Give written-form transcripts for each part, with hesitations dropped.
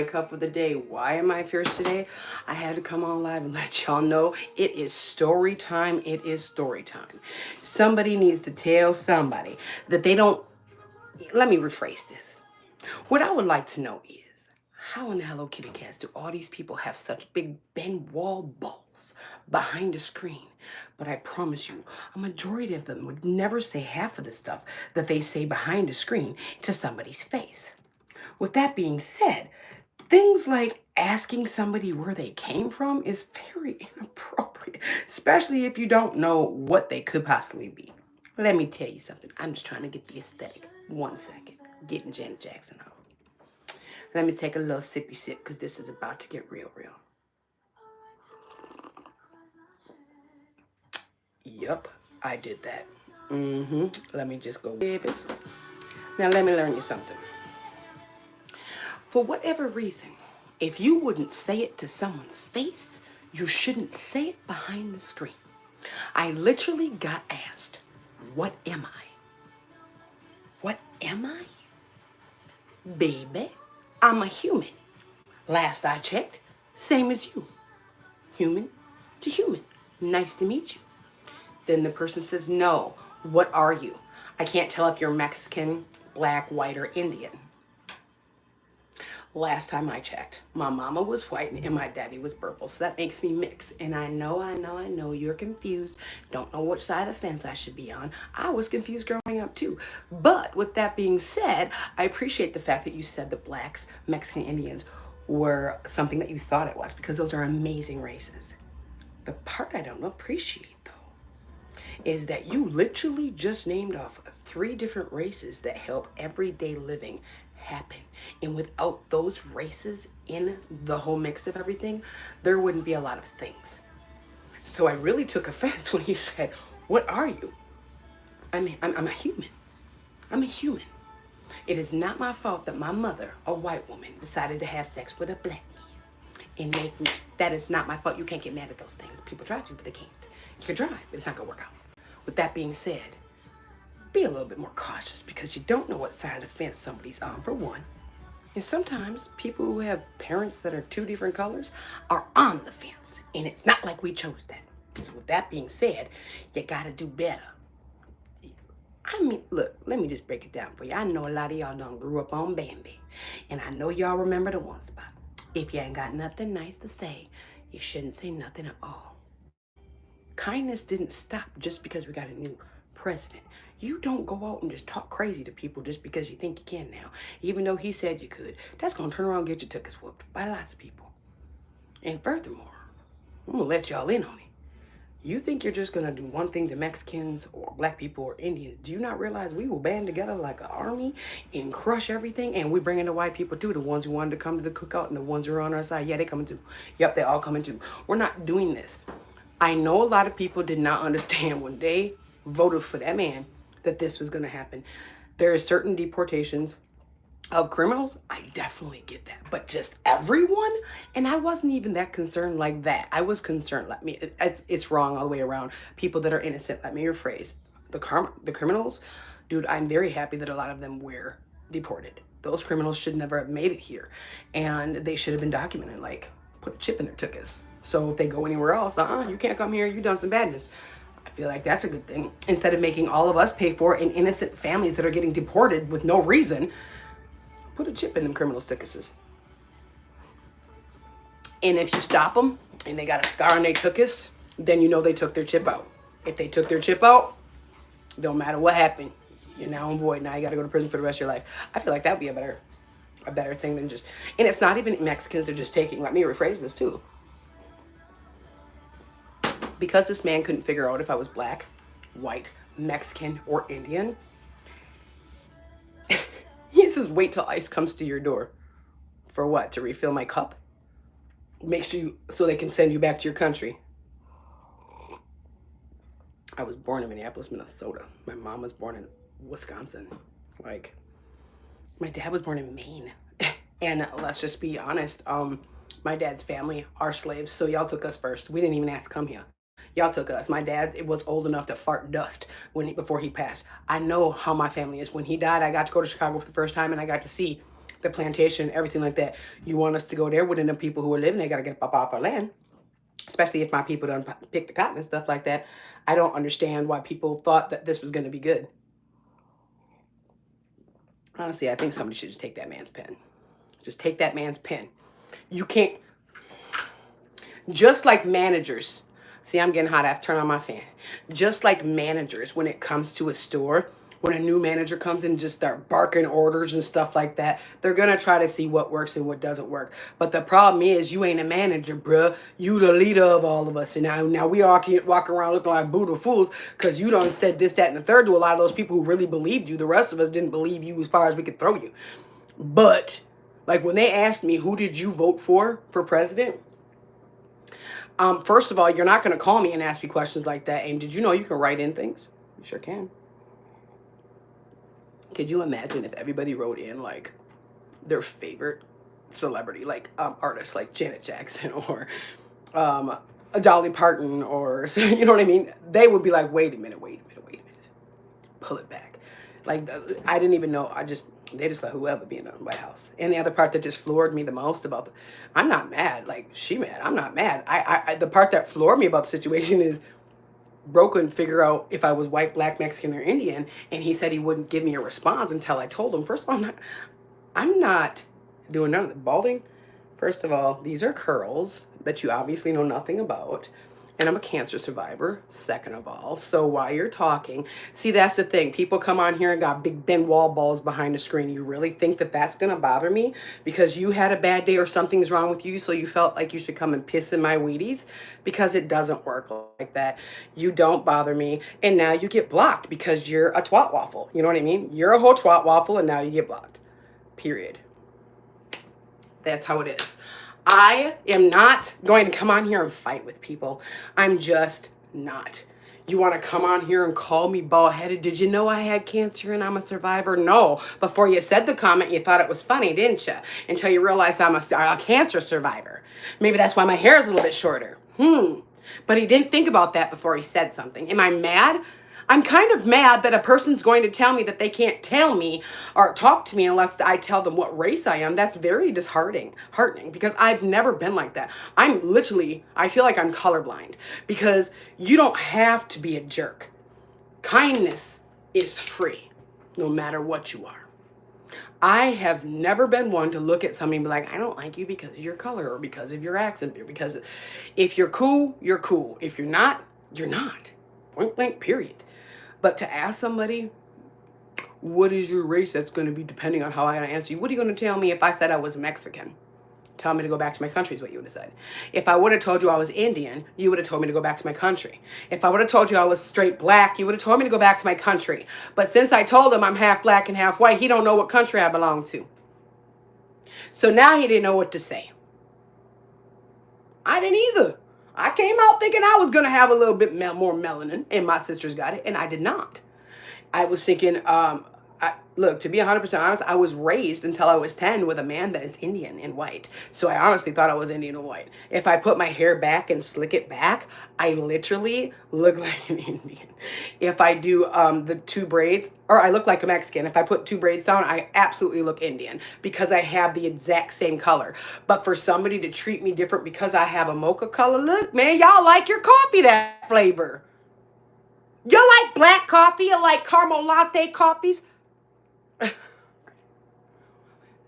Cup of the day. Why am I fierce today? I had to come on live and let y'all know it is story time. It is story time. Somebody needs to tell somebody that they don't. Let me rephrase this. What I would like to know is how in the Hello Kitty cast do all these people have such big Ben Wall balls behind the screen? But I promise you, a majority of them would never say half of the stuff that they say behind the screen to somebody's face. With that being said, things like asking somebody where they came from is very inappropriate, especially if you don't know what they could possibly be. Let me tell you something. I'm just trying to get the aesthetic. 1 second. Getting Janet Jackson out. Let me take a little sippy sip because this is about to get real, real. Yup, I did that. Let me just go. Now let me learn you something. For whatever reason, if you wouldn't say it to someone's face, you shouldn't say it behind the screen. I literally got asked, what am I? What am I? Baby, I'm a human. Last I checked, same as you. Human to human. Nice to meet you. Then the person says, no, what are you? I can't tell if you're Mexican, black, white, or Indian. Last time I checked, my mama was white and my daddy was purple, so that makes me mix. And I know you're confused. Don't know which side of the fence I should be on. I was confused growing up too. But with that being said, I appreciate the fact that you said that blacks, Mexican, Indians were something that you thought it was, because those are amazing races. The part I don't appreciate though is that you literally just named off 3 different races that help everyday living happen. And without those races in the whole mix of everything, there wouldn't be a lot of things. So I really took offense when he said, what are you? I'm a human. I'm a human. It is not my fault that my mother, a white woman, decided to have sex with a black man and make me. That is not my fault. You can't get mad at those things. People try to, but they can't. You can try, but it's not going to work out. With that being said, be a little bit more cautious because you don't know what side of the fence somebody's on, for one. And sometimes people who have parents that are 2 different colors are on the fence. And it's not like we chose that. So with that being said, you got to do better. I mean, look, let me just break it down for you. I know a lot of y'all done grew up on Bambi. And I know y'all remember the one spot. If you ain't got nothing nice to say, you shouldn't say nothing at all. Kindness didn't stop just because we got a new president. You don't go out and just talk crazy to people just because you think you can now. Even though he said you could. That's going to turn around and get your tuchus whooped by lots of people. And furthermore, I'm going to let y'all in on it. You think you're just going to do one thing to Mexicans or black people or Indians. Do you not realize we will band together like an army and crush everything? And we bring in the white people too. The ones who wanted to come to the cookout and the ones who are on our side. Yeah, they coming too. Yep, they all coming too. We're not doing this. I know a lot of people did not understand when they voted for that man that this was going to happen. There are certain deportations of criminals. I definitely get that. But just everyone? And I wasn't even that concerned like that. I was concerned. It's wrong all the way around. People that are innocent, let me rephrase. The criminals, dude, I'm very happy that a lot of them were deported. Those criminals should never have made it here. And they should have been documented, like put a chip in their tuchus. So if they go anywhere else, you can't come here, you done some badness. I feel like that's a good thing. Instead of making all of us pay for it and innocent families that are getting deported with no reason, put a chip in them criminals' tuchuses. And if you stop them and they got a scar on their tuchus, then you know they took their chip out. If they took their chip out, don't matter what happened, you're now on void. Now you got to go to prison for the rest of your life. I feel like that would be a better thing than just. And it's not even Mexicans are just taking. Let me rephrase this too. Because this man couldn't figure out if I was black, white, Mexican, or Indian, he says, wait till ICE comes to your door. For what? To refill my cup? Make sure so they can send you back to your country. I was born in Minneapolis, Minnesota. My mom was born in Wisconsin. Like, my dad was born in Maine. And let's just be honest, my dad's family are slaves, so y'all took us first. We didn't even ask to come here. Y'all took us. My dad was old enough to fart dust before he passed. I know how my family is. When he died, I got to go to Chicago for the first time, and I got to see the plantation, everything like that. You want us to go there with the people who are living there got to get up off our land, especially if my people don't pick the cotton and stuff like that. I don't understand why people thought that this was going to be good. Honestly, I think somebody should just take that man's pen. Just take that man's pen. You can't, just like managers. See, I'm getting hot. I have to turn on my fan. Just like managers, when it comes to a store, when a new manager comes in and just start barking orders and stuff like that, they're going to try to see what works and what doesn't work. But the problem is you ain't a manager, bruh. You the leader of all of us. And now we all can walk around looking like Buddha fools because you done said this, that, and the third to a lot of those people who really believed you. The rest of us didn't believe you as far as we could throw you. But like when they asked me, who did you vote for president? First of all, you're not going to call me and ask me questions like that. And did you know you can write in things? You sure can. Could you imagine if everybody wrote in like their favorite celebrity, like artists like Janet Jackson or Dolly Parton or, you know what I mean? They would be like, wait a minute. Pull it back. Like, I didn't even know. They just let whoever be in the White House. And the other part that just floored me the most about I'm not mad. Like, she mad. I'm not mad. The part that floored me about the situation is Bro couldn't figure out if I was white, black, Mexican, or Indian. And he said he wouldn't give me a response until I told him. First of all, I'm not doing none of the balding. First of all, these are curls that you obviously know nothing about. And I'm a cancer survivor, second of all. So while you're talking, see, that's the thing. People come on here and got big Ben Wall balls behind the screen. You really think that that's going to bother me because you had a bad day or something's wrong with you, so you felt like you should come and piss in my Wheaties? Because it doesn't work like that. You don't bother me, and now you get blocked because you're a twat waffle. You know what I mean? You're a whole twat waffle, and now you get blocked. Period. That's how it is. I am not going to come on here and fight with people. I'm just not. You want to come on here and call me bald-headed? Did you know I had cancer and I'm a survivor? No. Before you said the comment, you thought it was funny, didn't you? Until you realized I'm a cancer survivor. Maybe that's why my hair is a little bit shorter. But he didn't think about that before he said something. Am I mad? I'm kind of mad that a person's going to tell me that they can't tell me or talk to me unless I tell them what race I am. That's very disheartening because I've never been like that. I feel like I'm colorblind because you don't have to be a jerk. Kindness is free, no matter what you are. I have never been one to look at somebody and be like, I don't like you because of your color or because of your accent. Because if you're cool, you're cool. If you're not, you're not. Point blank, period. But to ask somebody, what is your race? That's going to be depending on how I answer you. What are you going to tell me if I said I was Mexican? Tell me to go back to my country is what you would have said. If I would have told you I was Indian, you would have told me to go back to my country. If I would have told you I was straight black, you would have told me to go back to my country. But since I told him I'm half black and half white, he don't know what country I belong to. So now he didn't know what to say. I didn't either. I came out thinking I was going to have a little bit more melanin, and my sisters got it, and I did not. I was thinking, look, to be 100% honest, I was raised until I was 10 with a man that is Indian and white. So I honestly thought I was Indian and white. If I put my hair back and slick it back, I literally look like an Indian. If I do the two braids, or I look like a Mexican. If I put two braids down, I absolutely look Indian because I have the exact same color. But for somebody to treat me different because I have a mocha color, look, man, y'all like your coffee that flavor. You like black coffee? You like caramel latte coffees?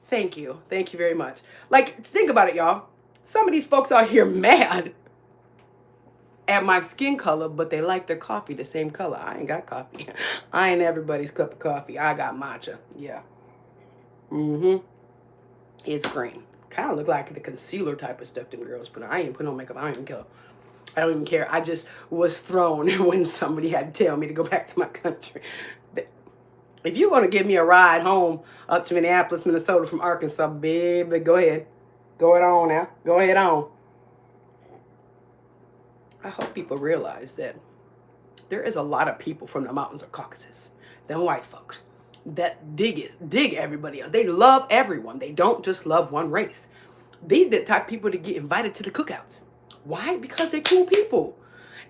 Thank you. Thank you very much. Like, think about it, y'all. Some of these folks out here mad at my skin color, but they like their coffee the same color. I ain't got coffee. I ain't everybody's cup of coffee. I got matcha. Yeah. It's green. Kind of look like the concealer type of stuff them girls put on. I ain't put no makeup. I don't even care. I don't even care. I just was thrown when somebody had to tell me to go back to my country. If you're going to give me a ride home up to Minneapolis, Minnesota from Arkansas, baby, go ahead. Go it on now. Go ahead on. I hope people realize that there is a lot of people from the mountains of Caucasus, them white folks, that dig everybody else. They love everyone. They don't just love one race. These are the type of people that get invited to the cookouts. Why? Because they're cool people.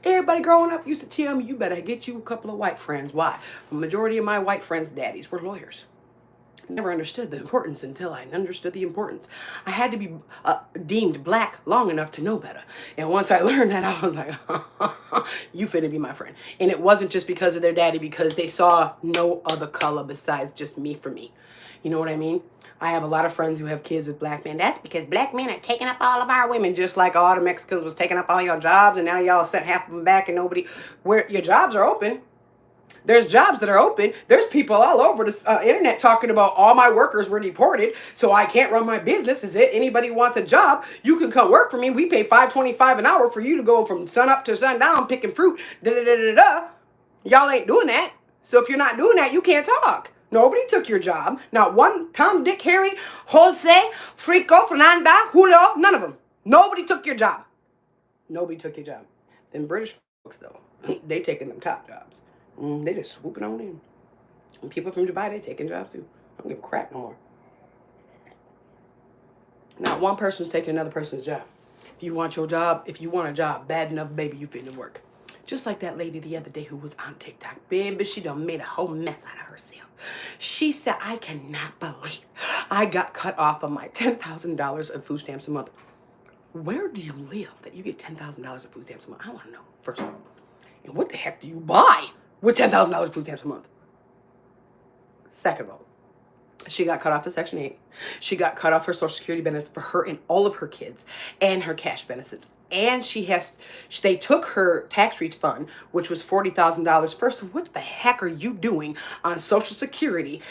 Everybody growing up used to tell me, you better get you a couple of white friends. Why? The majority of my white friends' daddies were lawyers. never understood the importance until I understood the importance. I had to be deemed black long enough to know better. And once I learned that, I was like, you finna be my friend. And it wasn't just because of their daddy, because they saw no other color besides just me for me. You know what I mean? I have a lot of friends who have kids with black men. That's because black men are taking up all of our women, just like all the Mexicans was taking up all your jobs, and now y'all sent half of them back, and nobody, where your jobs are open. There's jobs that are open. There's people all over the internet talking about all my workers were deported, so I can't run my business. Is it anybody wants a job? You can come work for me. We pay $5.25 an hour for you to go from sun up to sundown picking fruit. Da da da da da. Y'all ain't doing that. So if you're not doing that, you can't talk. Nobody took your job. Not one. Tom, Dick, Harry, Jose, Frico, Fernanda, Julio. None of them. Nobody took your job. Nobody took your job. Them British folks though, they taking them top jobs. They just swooping on in. And people from Dubai, they taking jobs too. I don't give a crap no more. Not one person's taking another person's job. If you want your job, if you want a job bad enough, baby, you finna work. Just like that lady the other day who was on TikTok. Baby, she done made a whole mess out of herself. She said, I cannot believe I got cut off of my $10,000 of food stamps a month. Where do you live that you get $10,000 of food stamps a month? I want to know, first of all. And what the heck do you buy with $10,000 food stamps a month? Second of all, she got cut off of Section 8. She got cut off her Social Security benefits for her and all of her kids, and her cash benefits. And they took her tax refund, which was $40,000. First, what the heck are you doing on Social Security?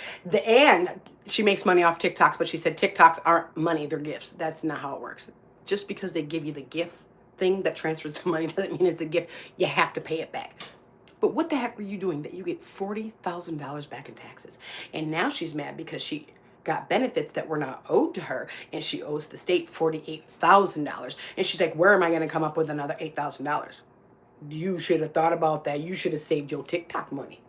And she makes money off TikToks, but she said TikToks aren't money, they're gifts. That's not how it works. Just because they give you the gift thing that transfers to money doesn't mean it's a gift. You have to pay it back. But what the heck were you doing that you get $40,000 back in taxes? And now she's mad because she got benefits that were not owed to her, and she owes the state $48,000. And she's like, where am I going to come up with another $8,000? You should have thought about that. You should have saved your TikTok money.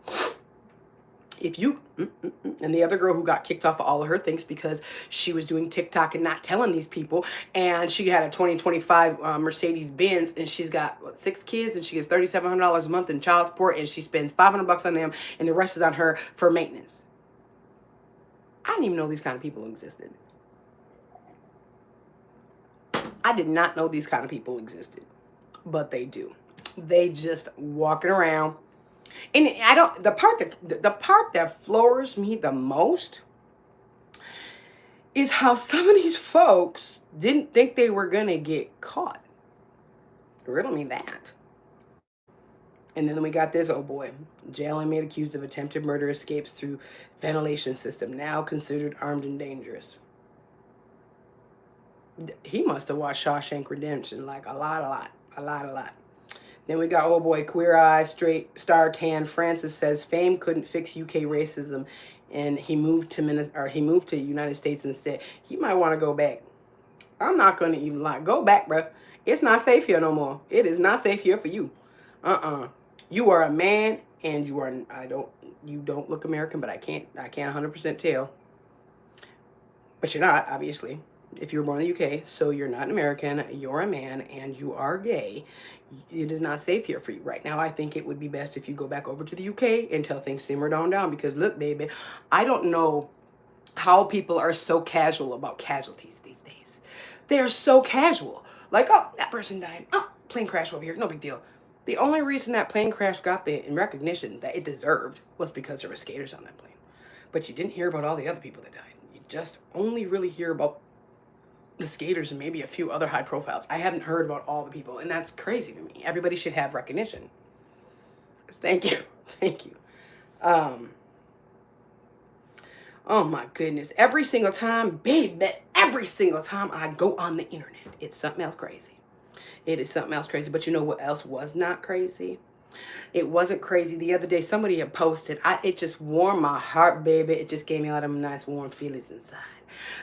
If you, and the other girl who got kicked off of all of her things because she was doing TikTok and not telling these people, and she had a 2025 Mercedes Benz, and she's got 6 kids, and she gets $3,700 a month in child support, and she spends $500 on them, and the rest is on her for maintenance. I didn't even know these kind of people existed. I did not know these kind of people existed, but they do. They just walking around. And the part that floors me the most is how some of these folks didn't think they were gonna get caught. Riddle me that. And then we got this, oh boy, jail inmate accused of attempted murder escapes through ventilation system, now considered armed and dangerous. He must have watched Shawshank Redemption like a lot. Then we got, oh boy, Queer Eye, straight star tan. Francis says fame couldn't fix UK racism, and he moved to United States instead. He might want to go back. I'm not gonna even lie. Go back, bro. It's not safe here no more. It is not safe here for you. You are a man, and you don't look American, but I can't 100% tell. But you're not, obviously. If you were born in the UK, so you're not an American, you're a man, and you are gay. It is not safe here for you right now. I think it would be best if you go back over to the UK until things simmer down. Because look, baby, I don't know how people are so casual about casualties these days. They're so casual. Like, oh, that person died. Oh, plane crash over here. No big deal. The only reason that plane crash got the recognition that it deserved was because there were skaters on that plane. But you didn't hear about all the other people that died. You just only really hear about the skaters and maybe a few other high profiles. I haven't heard about all the people, and that's crazy to me. Everybody should have recognition. Thank you. Oh my goodness. Every single time, baby, every single time I go on the internet, it's something else crazy. It is something else crazy. But you know what else was not crazy? It wasn't crazy. The other day, somebody had posted, it just warmed my heart, baby. It just gave me all them nice warm feelings inside.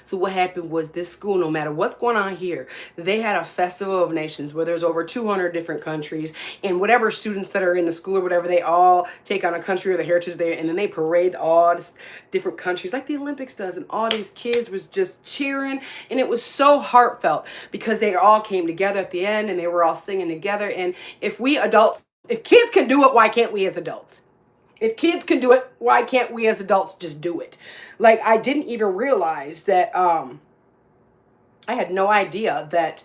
So what happened was this school, no matter what's going on here, they had a festival of nations where there's over 200 different countries, and whatever students that are in the school or whatever, they all take on a country or the heritage there, and then they parade all these different countries like the Olympics does, and all these kids was just cheering, and it was so heartfelt because they all came together at the end, and they were all singing together. And if kids can do it, why can't we as adults? If kids can do it, why can't we as adults just do it? Like, I didn't even realize that, I had no idea that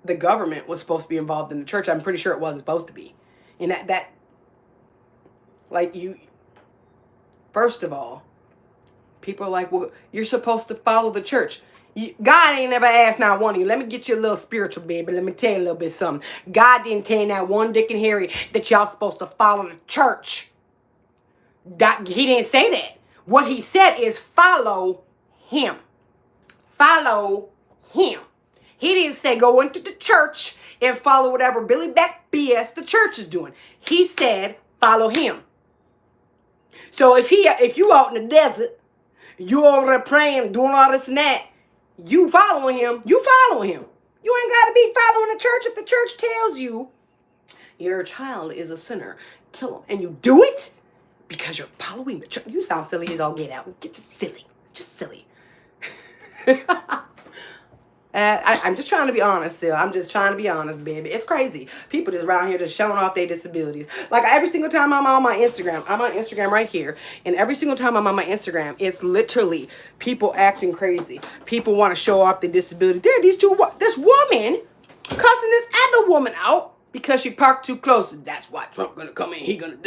the government was supposed to be involved in the church. I'm pretty sure it wasn't supposed to be. And that like, you, first of all, people are like, well, you're supposed to follow the church. God ain't never asked not one of you. Let me get you a little spiritual, baby. Let me tell you a little bit something. God didn't tell you not one Dick and Harry that y'all supposed to follow the church. He didn't say that. What he said is follow him. Follow him. He didn't say go into the church and follow whatever Billy Back BS the church is doing. He said follow him. So if you out in the desert, you over there praying, doing all this and that, you following him, you follow him. You ain't got to be following the church. If the church tells you your child is a sinner, kill him. And you do it because you're following the church. You sound silly as all get out. Get just silly. Just silly. I'm just trying to be honest still. I'm just trying to be honest, baby. It's crazy. People just around here just showing off their disabilities. Like, every single time I'm on my Instagram, I'm on Instagram right here, and every single time I'm on my Instagram, it's literally people acting crazy. People want to show off their disability. There, this woman cussing this other woman out because she parked too close. That's why Trump gonna come in. He gonna.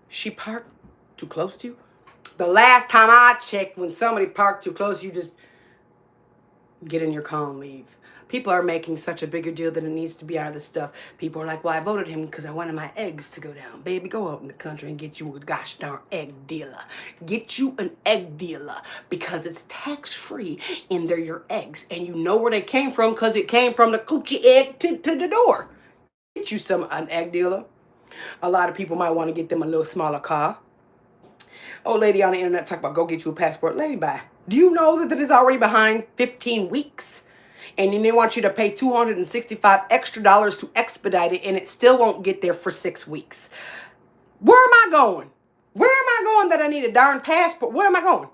She parked too close to you? The last time I checked, when somebody parked too close, you just get in your car and leave. People are making such a bigger deal than it needs to be out of this stuff. People are like, well, I voted him because I wanted my eggs to go down. Baby, go out in the country and get you a gosh darn egg dealer. Get you an egg dealer because it's tax-free and they're your eggs. And you know where they came from because it came from the coochie egg to the door. Get you an egg dealer. A lot of people might want to get them a little smaller car. Old lady on the internet talk about go get you a passport. Lady, bye. Do you know that it is already behind 15 weeks? And then they want you to pay $265 extra to expedite it, and it still won't get there for 6 weeks. Where am I going? Where am I going that I need a darn passport? Where am I going?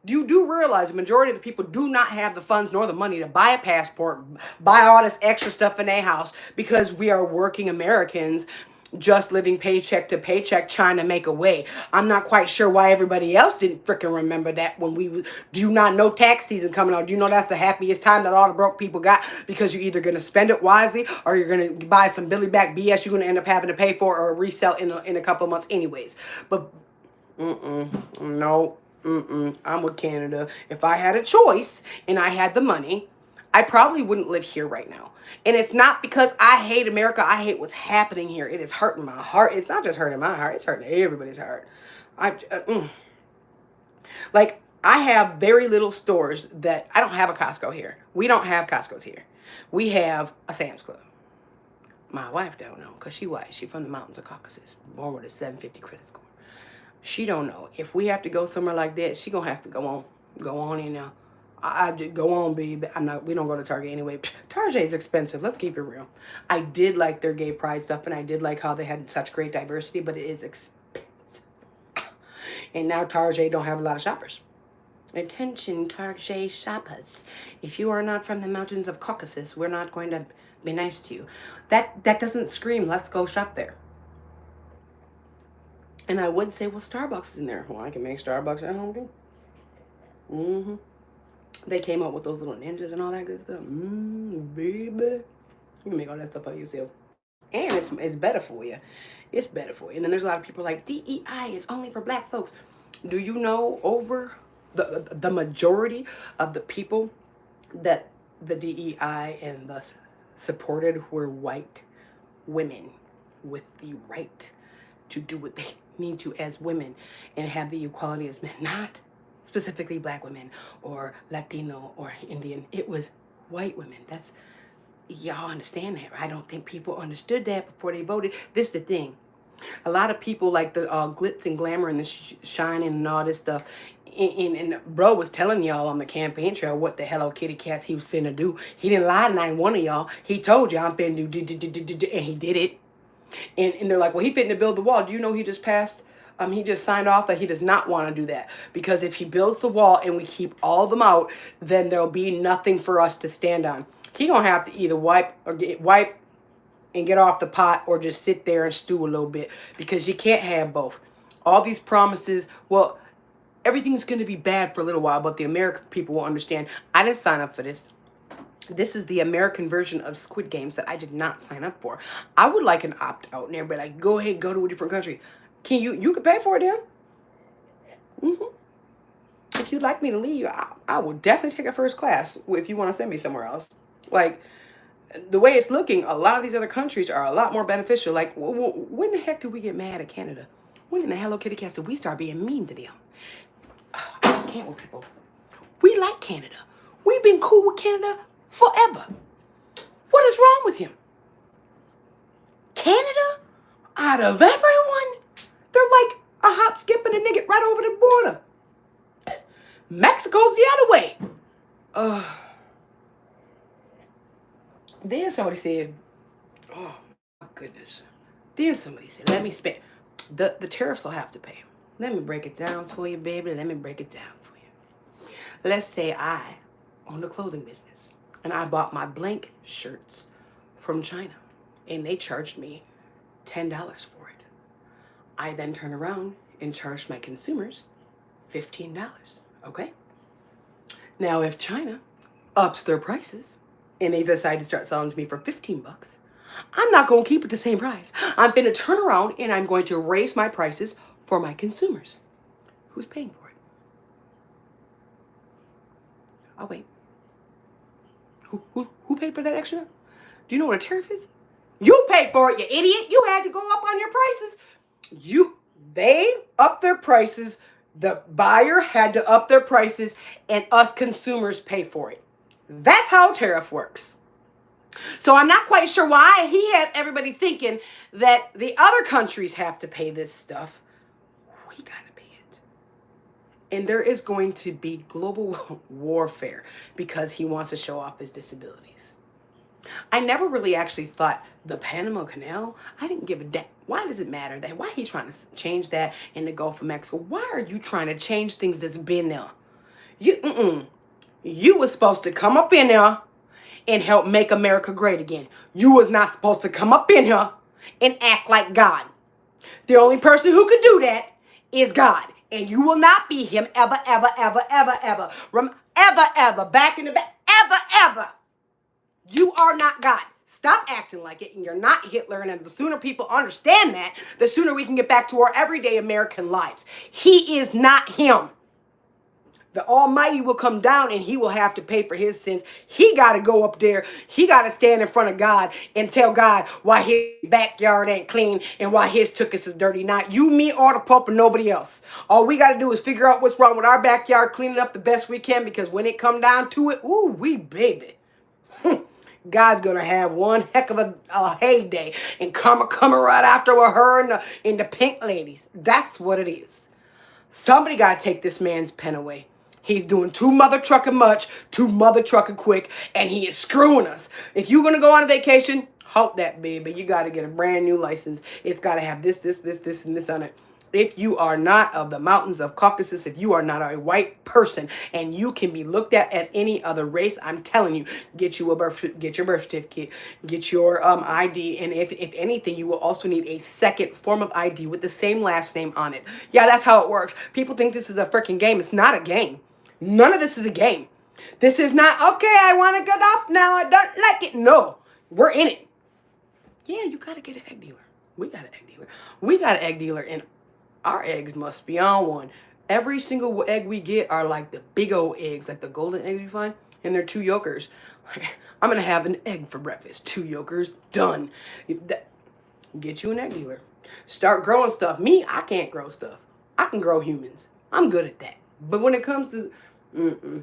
You do realize the majority of the people do not have the funds nor the money to buy a passport, buy all this extra stuff in their house, because we are working Americans just living paycheck to paycheck trying to make a way. I'm not quite sure why everybody else didn't freaking remember that when we do you not know tax season coming out. Do you know that's the happiest time that all the broke people got? Because you're either going to spend it wisely or you're going to buy some Billy Back BS you're going to end up having to pay for or resell in a couple of months anyways. But no. I'm with Canada. If I had a choice and I had the money, I probably wouldn't live here right now. And it's not because I hate America. I hate what's happening here. It is hurting my heart. It's not just hurting my heart. It's hurting everybody's heart. Like, I have very little stores that I don't have a Costco here. We don't have Costco's here. We have a Sam's Club. My wife don't know because she white. She from the mountains of Caucasus. Born with a 750 credit score. She don't know. If we have to go somewhere like that, she gonna have to go on in there. I just go on, baby. We don't go to Target anyway. Target is expensive. Let's keep it real. I did like their gay pride stuff, and I did like how they had such great diversity, but it is expensive. And now Target don't have a lot of shoppers. Attention, Target shoppers. If you are not from the mountains of Caucasus, we're not going to be nice to you. That doesn't scream, let's go shop there. And I would say, well, Starbucks is in there. Well, I can make Starbucks at home, too. They came up with those little ninjas and all that good stuff. Baby. You can make all that stuff by yourself. And it's better for you. It's better for you. And then there's a lot of people like, DEI is only for black folks. Do you know over the majority of the people that the DEI and thus supported were white women with the right to do what they need to as women and have the equality as men, not specifically black women or Latino or Indian. It was white women. That's, y'all understand that. I don't think people understood that before they voted. This is the thing. A lot of people like the glitz and glamour and the shining and all this stuff. And bro was telling y'all on the campaign trail what the Hello Kitty cats he was finna do. He didn't lie to not one of y'all. He told y'all I'm finna do, and he did it. And they're like, well, he finna build the wall. Do you know he just passed? He just signed off that he does not want to do that. Because if he builds the wall and we keep all of them out, then there'll be nothing for us to stand on. He gonna have to either wipe and get off the pot, or just sit there and stew a little bit, because you can't have both. All these promises, well, everything's going to be bad for a little while, but the American people will understand. I didn't sign up for this. This is the American version of Squid Games that I did not sign up for. I would like an opt-out, and everybody like, go ahead, go to a different country. Can you can pay for it, then? If you'd like me to leave, I will definitely take a first class if you want to send me somewhere else. Like, the way it's looking, a lot of these other countries are a lot more beneficial. Like, when the heck did we get mad at Canada? When in the Hello Kitty cast did we start being mean to them? I just can't with people. We like Canada. We've been cool with Canada forever. What is wrong with him? Canada? Out of everyone? They're like a hop, skip, and a nigget right over the border. Mexico's the other way. Then somebody said, oh my goodness. Then somebody said, let me spend. The tariffs will have to pay. Let me break it down for you, baby. Let me break it down for you. Let's say I own a clothing business, and I bought my blank shirts from China, and they charged me $10 for it. I then turn around and charge my consumers $15. Okay? Now, if China ups their prices and they decide to start selling to me for $15, I'm not going to keep it the same price. I'm going to turn around and I'm going to raise my prices for my consumers. Who's paying for it? I'll wait. Who paid for that extra? Do you know what a tariff is? You paid for it, you idiot. You had to go up on your prices. They upped their prices. The buyer had to up their prices, and us consumers pay for it. That's how tariff works. So I'm not quite sure why he has everybody thinking that the other countries have to pay this stuff. We gotta pay it. And there is going to be global warfare because he wants to show off his disabilities. I never really actually thought the Panama Canal, I didn't give a damn. Why does it matter that? Why are he trying to change that in the Gulf of Mexico? Why are you trying to change things that's been there? You was supposed to come up in there and help make America great again. You was not supposed to come up in here and act like God. The only person who could do that is God. And you will not be him ever, ever, ever, ever, ever. Ever, ever. Back in the back. Ever, ever. You are not God. Stop acting like it, and you're not Hitler. And the sooner people understand that, the sooner we can get back to our everyday American lives. He is not him. The Almighty will come down, and he will have to pay for his sins. He got to go up there. He got to stand in front of God and tell God why his backyard ain't clean and why his tuchus is dirty. Not you, me, or the Pope, and nobody else. All we got to do is figure out what's wrong with our backyard, clean it up the best we can, because when it come down to it, ooh, we baby. God's gonna have one heck of a heyday, and karma coming right after with her and the pink ladies. That's what it is. Somebody gotta take this man's pen away. He's doing too mother trucking much, too mother trucking quick, and he is screwing us. If you're gonna go on a vacation, halt that, baby. You gotta get a brand new license. It's gotta have this, and this on it. If you are not of the mountains of Caucasus, if you are not a white person, and you can be looked at as any other race, I'm telling you, get your birth certificate, get your ID, and if anything, you will also need a second form of ID with the same last name on it. Yeah, that's how it works. People think this is a freaking game. It's not a game. None of this is a game. This is not, okay, I want to get off now. I don't like it. No, we're in it. Yeah, you got to get an egg dealer. We got an egg dealer. We got an egg dealer, and our eggs must be on one. Every single egg we get are like the big old eggs, like the golden eggs you find, and they're 2 yolkers. I'm going to have an egg for breakfast. 2 yolkers, done. Get you an egg dealer. Start growing stuff. Me, I can't grow stuff. I can grow humans. I'm good at that. But when it comes to,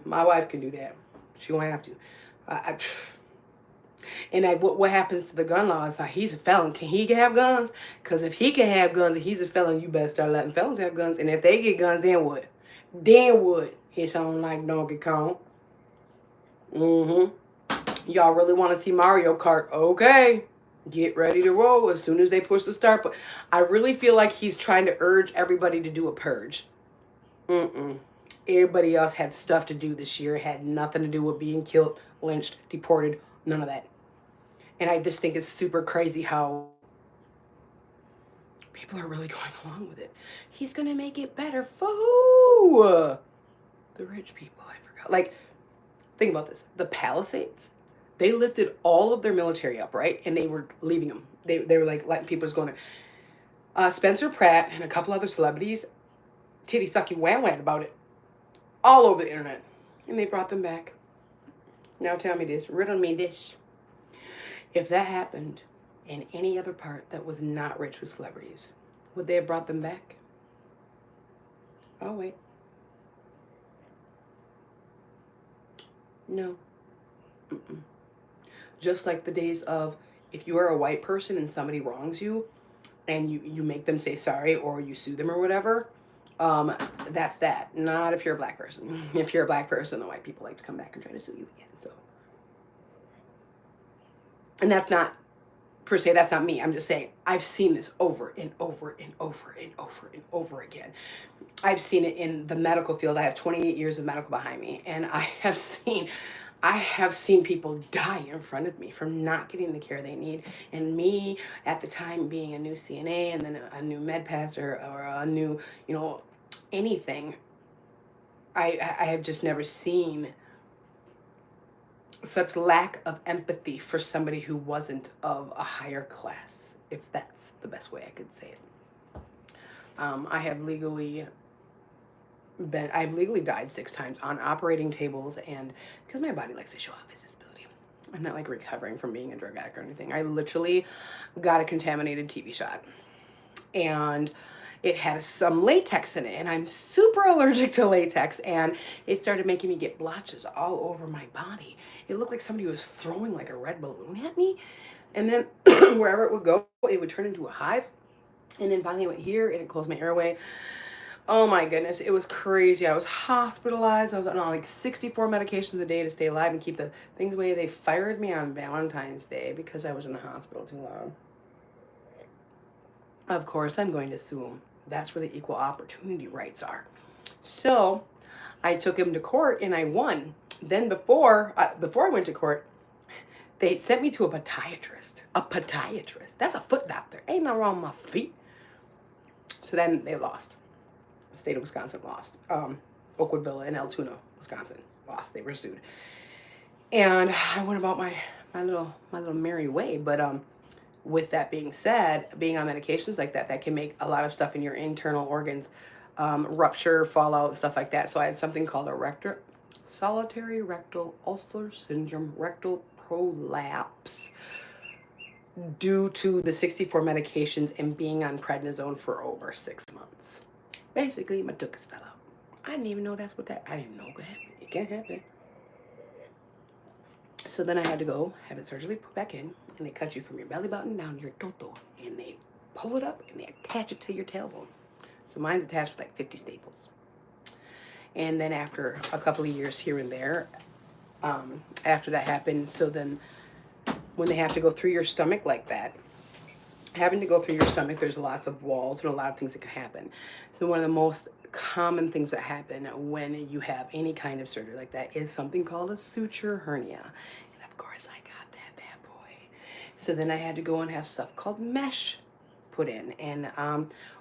my wife can do that. She won't have to. And what happens to the gun law is like, he's a felon. Can he have guns? Because if he can have guns and he's a felon, you better start letting felons have guns. And if they get guns, then what? Then what? It's on like Donkey Kong. Y'all really want to see Mario Kart? Okay. Get ready to roll as soon as they push the start. But I really feel like he's trying to urge everybody to do a purge. Everybody else had stuff to do this year. It had nothing to do with being killed, lynched, deported, none of that. And I just think it's super crazy how people are really going along with it. He's gonna make it better for who? The rich people. I forgot. Like, think about this. The Palisades, they lifted all of their military up, right? And they were leaving them. They were like letting people just go in there. Spencer Pratt and a couple other celebrities titty sucky wham wham about it all over the internet. And they brought them back. Now tell me this, riddle me this. If that happened in any other part that was not rich with celebrities, would they have brought them back? Oh, wait. No. Mm-mm. Just like the days of if you are a white person and somebody wrongs you and you make them say sorry or you sue them or whatever, that's that. Not if you're a black person. If you're a black person, the white people like to come back and try to sue you again. So, and that's not per se, that's not me. I'm just saying I've seen this over and over and over and over and over again. I've seen it in the medical field. I have 28 years of medical behind me, and I have seen people die in front of me from not getting the care they need. And me, at the time, being a new CNA and then a new med pass or a new, anything, I have just never seen such lack of empathy for somebody who wasn't of a higher class, if that's the best way I could say it. I've legally died 6 times on operating tables, and because my body likes to show off its disability. I'm not like recovering from being a drug addict or anything. I literally got a contaminated TV shot, and it had some latex in it, and I'm super allergic to latex, and it started making me get blotches all over my body. It looked like somebody was throwing like a red balloon at me, and then wherever it would go, it would turn into a hive, and then finally it went here, and it closed my airway. Oh my goodness, it was crazy. I was hospitalized. I was on like 64 medications a day to stay alive and keep the things away. They fired me on Valentine's Day because I was in the hospital too long. Of course, I'm going to sue them. That's where the equal opportunity rights are. So I took him to court and I won. Then before I went to court, they sent me to a podiatrist. A podiatrist. That's a foot doctor. Ain't nothing wrong with my feet. So then they lost. The state of Wisconsin lost. Oakwood Villa in Altoona, Wisconsin lost. They were sued. And I went about my little merry way. But with that being said, being on medications like that can make a lot of stuff in your internal organs rupture, fall out, stuff like that. So I had something called a solitary rectal ulcer syndrome, rectal prolapse, due to the 64 medications and being on prednisone for over 6 months. Basically, my tuchus fell out. I didn't even know that's what that, I didn't know it could happen. It can't happen. So then I had to go have it surgically put back in, and they cut you from your belly button down to your toto, and they pull it up and they attach it to your tailbone. So mine's attached with like 50 staples. And then after a couple of years here and there, after that happened, so then when they have to go through your stomach like that, having to go through your stomach, there's lots of walls and a lot of things that can happen. So one of the most common things that happen when you have any kind of surgery like that is something called a suture hernia. And of course I got that bad boy. So then I had to go and have stuff called mesh put in. And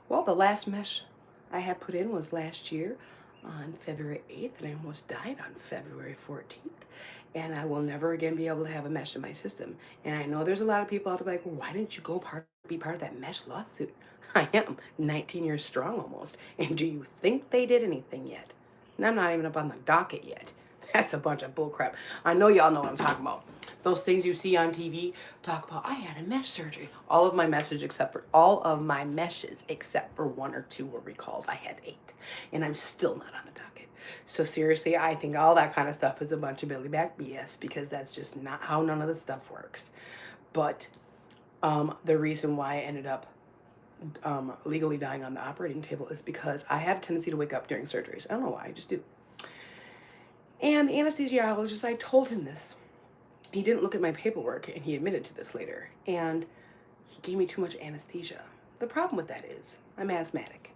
well, the last mesh I had put in was last year on February 8th, and I almost died on February 14th. And I will never again be able to have a mesh in my system. And I know there's a lot of people out there like, well, why didn't you go be part of that mesh lawsuit? I am 19 years strong almost. And do you think they did anything yet? And I'm not even up on the docket yet. That's a bunch of bullcrap. I know y'all know what I'm talking about. Those things you see on TV talk about, I had a mesh surgery. All of my meshes except for 1 or 2 were recalled. I had 8. And I'm still not on the docket. So seriously, I think all that kind of stuff is a bunch of Billy Back BS, because that's just not how none of the stuff works. But the reason why I ended up legally dying on the operating table is because I have a tendency to wake up during surgeries. I don't know why, I just do. And the anesthesiologist, I told him this. He didn't look at my paperwork, and he admitted to this later. And he gave me too much anesthesia. The problem with that is I'm asthmatic.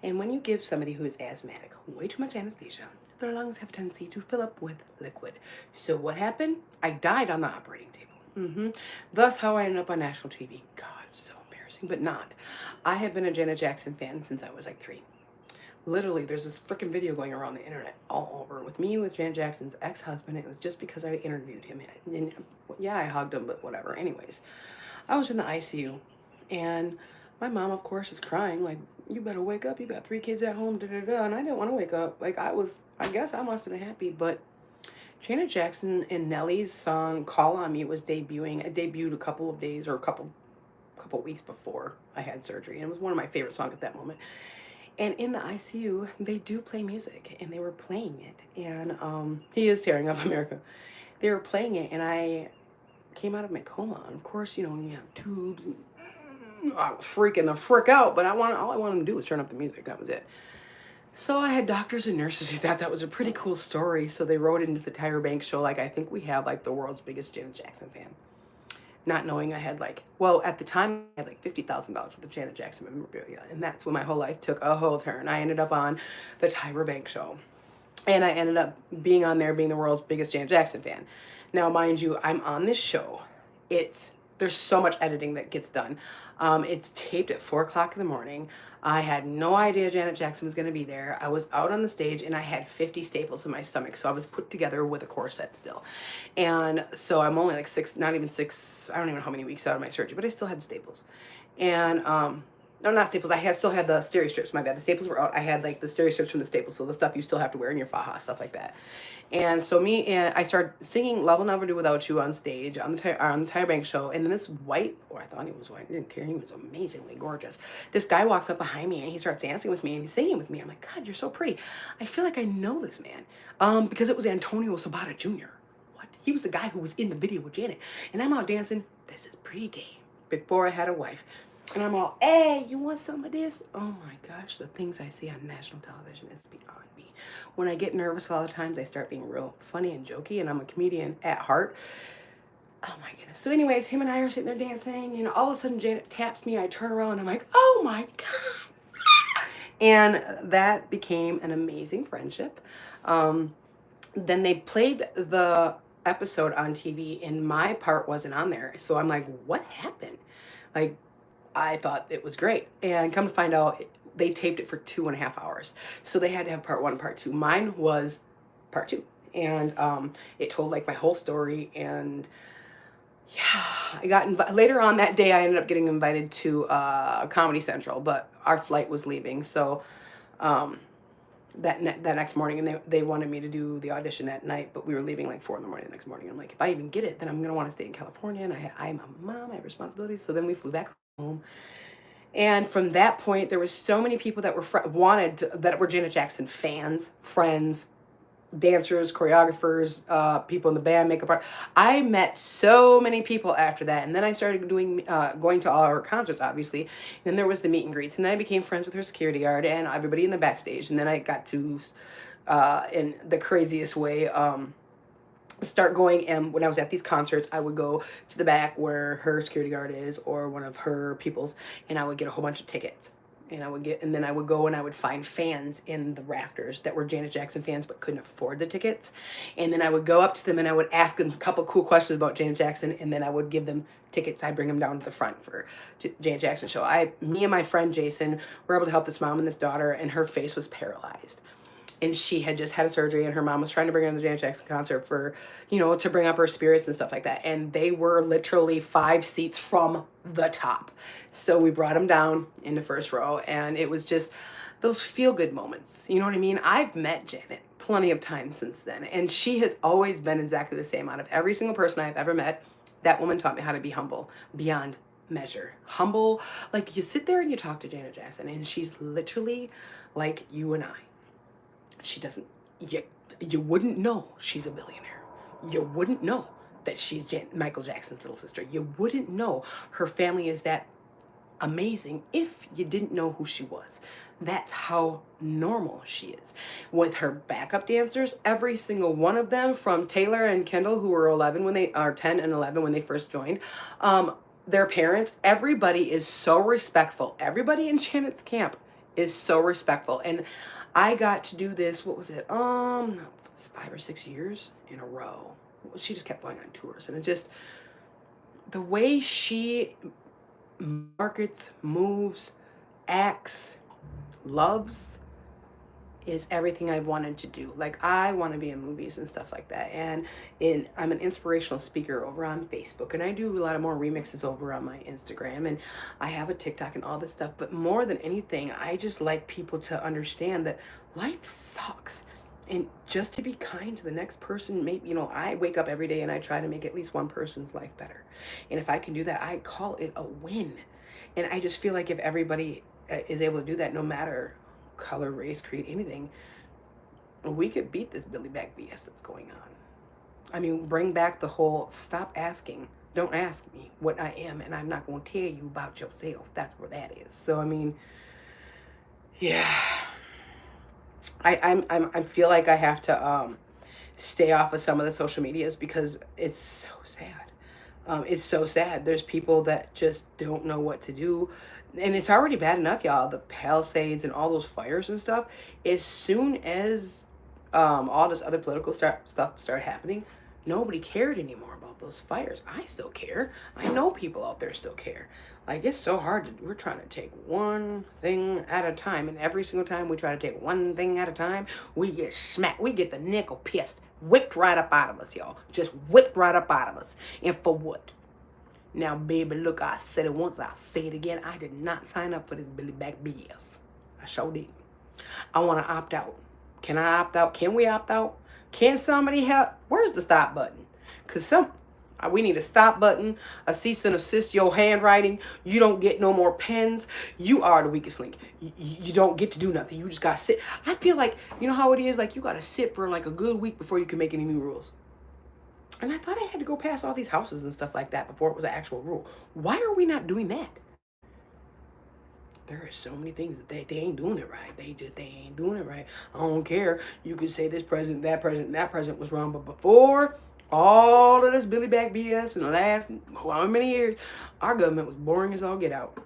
And when you give somebody who is asthmatic way too much anesthesia, their lungs have a tendency to fill up with liquid. So what happened? I died on the operating table. Thus, how I ended up on national TV. God, it's so embarrassing, but not. I have been a Janet Jackson fan since I was like 3. Literally, there's this freaking video going around the internet all over with me with Janet Jackson's ex-husband. It was just because I interviewed him. And yeah, I hugged him, but whatever. Anyways, I was in the ICU, and my mom, of course, is crying like, "You better wake up. You got 3 kids at home." Da da da. And I didn't want to wake up. Like I guess I must have been happy, but Janet Jackson and Nelly's song "Call on Me" was debuting. It debuted a couple of days or a couple weeks before I had surgery, and it was one of my favorite songs at that moment. And in the ICU, they do play music, and they were playing it. And he is tearing up America. They were playing it, and I came out of my coma. And of course, when you have tubes, I was freaking the frick out. But all I wanted to do was turn up the music. That was it. So I had doctors and nurses who thought that was a pretty cool story. So they wrote it into the Tyra Banks show. Like, I think we have like the world's biggest Janet Jackson fan. Not knowing I had at the time I had like $50,000 worth of Janet Jackson memorabilia, and that's when my whole life took a whole turn. I ended up on the Tyra Banks show, and I ended up being on there, being the world's biggest Janet Jackson fan. Now, mind you, I'm on this show. There's so much editing that gets done. It's taped at 4 o'clock in the morning. I had no idea Janet Jackson was going to be there. I was out on the stage and I had 50 staples in my stomach. So I was put together with a corset still. And so I'm only like 6, not even 6, I don't even know how many weeks out of my surgery, but I still had staples. And, no, not staples. Still had the steri strips. My bad. The staples were out. I had like the steri strips from the staples. So the stuff you still have to wear in your faja, stuff like that. And so I started singing "Love Will Never Do Without You" on stage on the Tyra Banks show. And then this white, or I thought he was white, I didn't care. He was amazingly gorgeous. This guy walks up behind me and he starts dancing with me and he's singing with me. I'm like, God, you're so pretty. I feel like I know this man. Because it was Antonio Sabata Jr. What? He was the guy who was in the video with Janet. And I'm out dancing. This is pre-game, before I had a wife. And I'm all, "Hey, you want some of this?" Oh my gosh, the things I see on national television is beyond me. When I get nervous, a lot of times I start being real funny and jokey, and I'm a comedian at heart. Oh my goodness. So anyways, him and I are sitting there dancing, and all of a sudden Janet taps me. I turn around, and I'm like, "Oh my God." And that became an amazing friendship. Then they played the episode on TV, and my part wasn't on there. So I'm like, what happened? Like, I thought it was great. And come to find out, they taped it for 2.5 hours. So they had to have part 1 and part 2. Mine was part 2. And it told like my whole story. And yeah, I got later on that day, I ended up getting invited to Comedy Central, but our flight was leaving. So that next morning, and they wanted me to do the audition that night, but we were leaving like 4 in the morning the next morning. I'm like, if I even get it, then I'm gonna want to stay in California, and I'm a mom, I have responsibilities. So then we flew back home, and from that point, there was so many people that that were Janet Jackson fans, friends, dancers, choreographers, people in the band, makeup art. I met so many people after that, and then I started going to all her concerts, obviously. And then there was the meet and greets, and then I became friends with her security guard and everybody in the backstage. And then I got to, in the craziest way, start going, and when I was at these concerts, I would go to the back where her security guard is or one of her people's, and I would get a whole bunch of tickets. And then I would go and I would find fans in the rafters that were Janet Jackson fans but couldn't afford the tickets. And then I would go up to them and I would ask them a couple cool questions about Janet Jackson, and then I would give them tickets. I'd bring them down to the front for Janet Jackson show. Me and my friend Jason were able to help this mom and this daughter, and her face was paralyzed. And she had just had a surgery, and her mom was trying to bring her to the Janet Jackson concert for, to bring up her spirits and stuff like that. And they were literally 5 seats from the top. So we brought them down in the first row, and it was just those feel-good moments. You know what I mean? I've met Janet plenty of times since then, and she has always been exactly the same. Out of every single person I've ever met, that woman taught me how to be humble beyond measure. Humble, like you sit there and you talk to Janet Jackson, and she's literally like you and I. She doesn't, you wouldn't know she's a billionaire. You wouldn't know that she's Michael Jackson's little sister. You wouldn't know her family is that amazing if you didn't know who she was. That's how normal she is. With her backup dancers, every single one of them, from Taylor and Kendall, who were 10 and 11 when they first joined, their parents, everybody is so respectful. Everybody in Janet's camp is so respectful. And I got to do this, what was it? 5 or 6 years in a row. She just kept going on tours, and the way she markets, moves, acts, loves is everything I've wanted to do. Like, I want to be in movies and stuff like that. And I'm an inspirational speaker over on Facebook, and I do a lot of more remixes over on my Instagram, and I have a TikTok and all this stuff. But more than anything, I just like people to understand that life sucks. And just to be kind to the next person, maybe, I wake up every day and I try to make at least one person's life better. And if I can do that, I call it a win. And I just feel like if everybody is able to do that, no matter color, race, creed, anything, we could beat this Billy Back BS that's going on. I mean, bring back the whole stop asking. Don't ask me what I am, and I'm not going to tell you about yourself. That's where that is. So, I mean, yeah. I feel like I have to stay off of some of the social medias because it's so sad. It's so sad. There's people that just don't know what to do. And it's already bad enough, y'all. The Palisades and all those fires and stuff. As soon as all this other political stuff started happening, nobody cared anymore about those fires. I still care. I know people out there still care. Like, it's so hard to, we're trying to take one thing at a time. And every single time we try to take one thing at a time, we get smacked. We get the nickel pissed. Whipped right up out of us, y'all. Just whipped right up out of us. And for what? Now, baby, look, I said it once, I'll say it again. I did not sign up for this Billy Back BS. I sure did. I want to opt out. Can I opt out? Can we opt out? Can somebody help? Where's the stop button? Because we need a stop button, a cease and assist your handwriting. You don't get no more pens. You are the weakest link. You don't get to do nothing. You just got to sit. I feel like, you know how it is? Like, you got to sit for like a good week before you can make any new rules. And I thought I had to go past all these houses and stuff like that before it was an actual rule. Why are we not doing that? There are so many things that they ain't doing it right. They ain't doing it right. I don't care. You could say this president, that president was wrong. But before all of this Billy Back BS in the last how many years, our government was boring as all get out.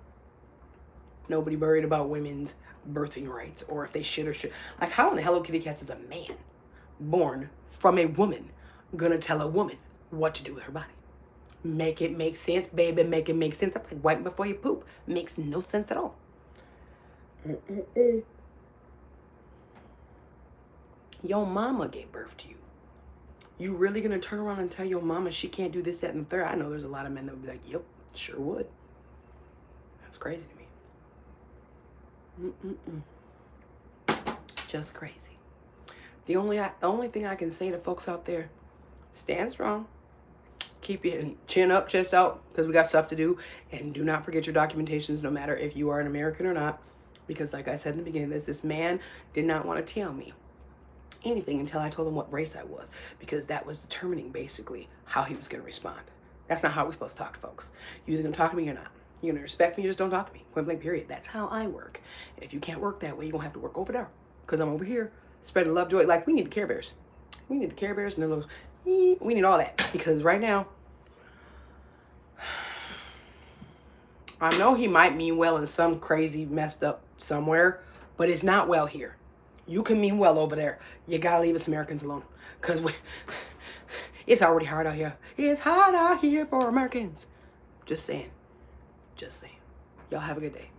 Nobody worried about women's birthing rights or if they should or should. Like, how in the Hello Kitty Cats is a man born from a woman gonna tell a woman what to do with her body? Make it make sense, baby. Make it make sense. That's like wiping before you poop. Makes no sense at all. Your mama gave birth to you. You really gonna turn around and tell your mama she can't do this, that, and the third? I know there's a lot of men that would be like, yep, sure would. That's crazy to me. Just crazy. The only thing I can say to folks out there, stand strong. Keep your chin up, chest out, because we got stuff to do. And do not forget your documentations, no matter if you are an American or not. Because like I said in the beginning, this man did not want to tell me anything until I told him what race I was. Because that was determining, basically, how he was going to respond. That's not how we're supposed to talk to folks. You're either going to talk to me or not. You're going to respect me or just don't talk to me. Point blank, period. That's how I work. And if you can't work that way, you're going to have to work over there. Because I'm over here spreading love, joy. Like, we need the Care Bears. We need the Care Bears and the little... We need all that. Because right now... I know he might mean well in some crazy messed up somewhere, but it's not well here. You can mean well over there. You gotta leave us Americans alone. Because it's already hard out here. It's hard out here for Americans. Just saying. Just saying. Y'all have a good day.